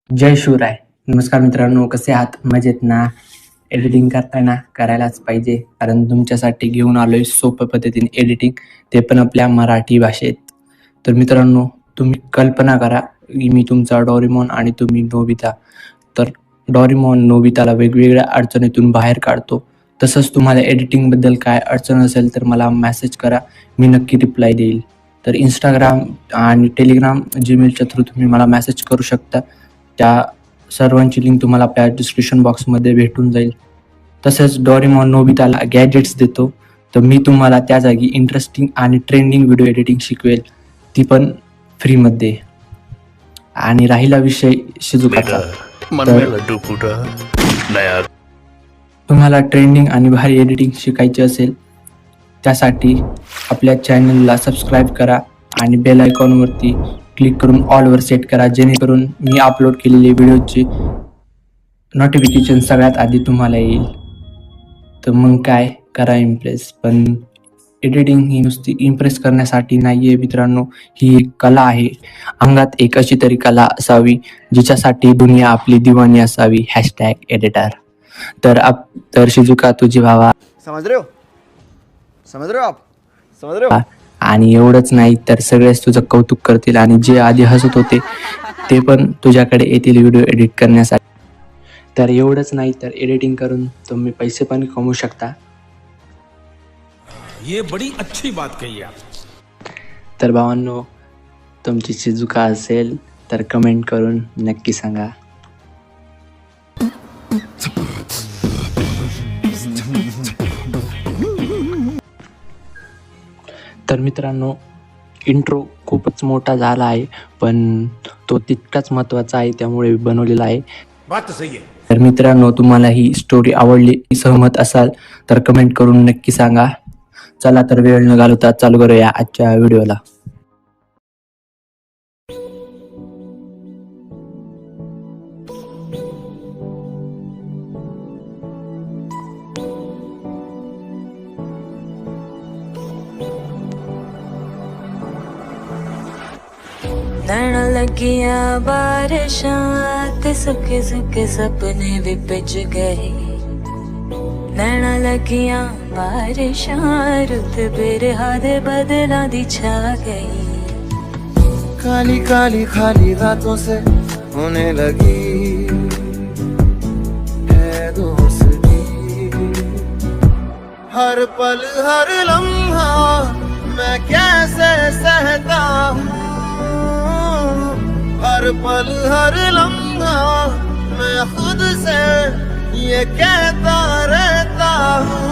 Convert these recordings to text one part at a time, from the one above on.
जय शिवराय. नमस्कार मित्रांनो, कसे आहात? मजेत ना? एडिटिंग करताना करायलाच पाहिजे, कारण तुमच्यासाठी घेऊन आलोय सोप्या पद्धतीने एडिटिंग, ते पण आपल्या मराठी भाषेत. तर मित्रांनो, तुम्ही कल्पना करा की मी तुमचा डोरेमॉन आणि तुम्ही नोबिता. तर डोरेमॉन नोबिताला वेगवेगळ्या अडचणीतून बाहेर काढतो. तसंच तुम्हाला एडिटिंगबद्दल काय अडचण असेल तर मला मेसेज करा, मी नक्की रिप्लाय देईल. तर इंस्टाग्राम आणि टेलिग्राम, जीमेलच्या थ्रू तुम्ही मला मेसेज करू शकता. त्या सर्वांची लिंक तुम्हाला आपल्या डिस्क्रिप्शन बॉक्समध्ये भेटून जाईल. तसंच डोरेमॉन नोबिताला गॅजेट्स देतो, तर मी तुम्हाला त्या जागी इंटरेस्टिंग आणि ट्रेंडिंग व्हिडिओ एडिटिंग शिकवेल, ती पण फ्रीमध्ये. आणि राहिला विषय शिजुकाचा, तर तुम्हाला ट्रेंडिंग आणि भारी एडिटिंग शिकायची असेल त्यासाठी आपल्या चॅनलला सबस्क्राईब करा आणि बेल आयकॉनवरती क्लिक करून ऑलवर सेट करा, जेणेकरून मी अपलोड केलेले व्हिडिओचे नोटिफिकेशन सगळ्यात आधी तुम्हाला येईल. तर मग काय करा इम्प्रेस. पण एडिटिंग ही नुसती इम्प्रेस करण्यासाठी नाही आहे मित्रांनो, ही एक कला आहे. अंगात एक अशी तरी कला असावी जिच्यासाठी दुनिया आपली दिवाणी असावी. #एडिटर. तर शिजुका, तुझी भावा, समझ रहे हो आप? आणि एवढंच नाही तर सगळेच तुझं कौतुक करतील, आणि जे आधी हसत होते ते पण तुझ्याकडे येतील व्हिडिओ एडिट करण्यासाठी. तर एवढंच नाही तर एडिटिंग करून तुम्ही पैसे पण कमवू शकता. ये बड़ी अच्छी बात कही आप. तर भावांनो, तुमची शिजुका असेल तर कमेंट करून नक्की सांगा. तर मित्रांनो, इंट्रो खूपच मोठा झाला आहे, पण तो तितकाच महत्त्वाचा आहे, त्यामुळे बनवलेला आहे. बात तो सही है. तर मित्रांनो, तुम्हाला ही स्टोरी आवडली, सहमत असाल तर कमेंट करून नक्की सांगा. चला तर वेळ न घालवता चालू करूया आजच्या व्हिडिओला. नैना लगिया बारिशां ते सुखे सुखे सपने भी पिज गए. नैना लगिया बारिशां रुत बिरहा दे बदला दी छा गई. काली काली खाली रातों से होने लगी है दोस्ती. हर पल हर लम्हा मैं कैसे सहता हूँ. हर पल हर लम्हा मैं खुद से ये कहता रहता हूँ.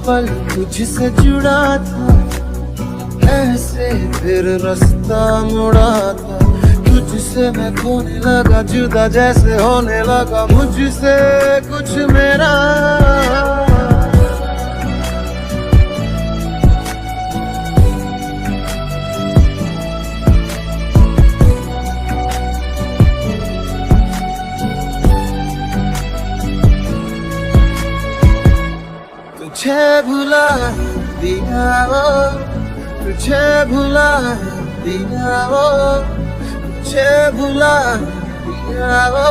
पल तुझसे जुड़ा था, ऐसे फिर रास्ता मुड़ा था. तुझसे मैं खोने लगा, जुदा जैसे होने लगा मुझसे कुछ मेरा. तुझे भुला दिया वो, तुझे भुला दिया वो, तुझे भुला दिया वो,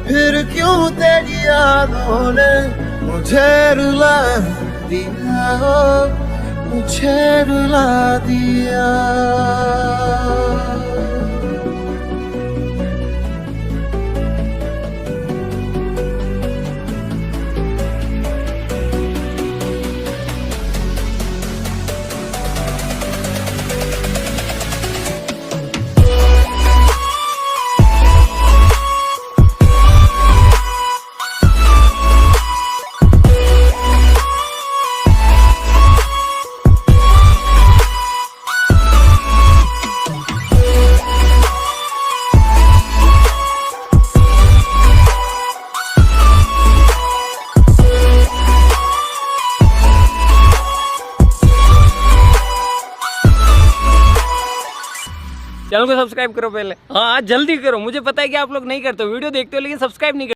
फिर क्यों तेरी यादों ने मुझे रुला दिया वो, मुझे रुला दिया। चैनल को सब्सक्राइब करो पहले, हाँ जल्दी करो। मुझे पता है कि आप लोग नहीं करते, वीडियो देखते हो लेकिन सब्सक्राइब नहीं करते।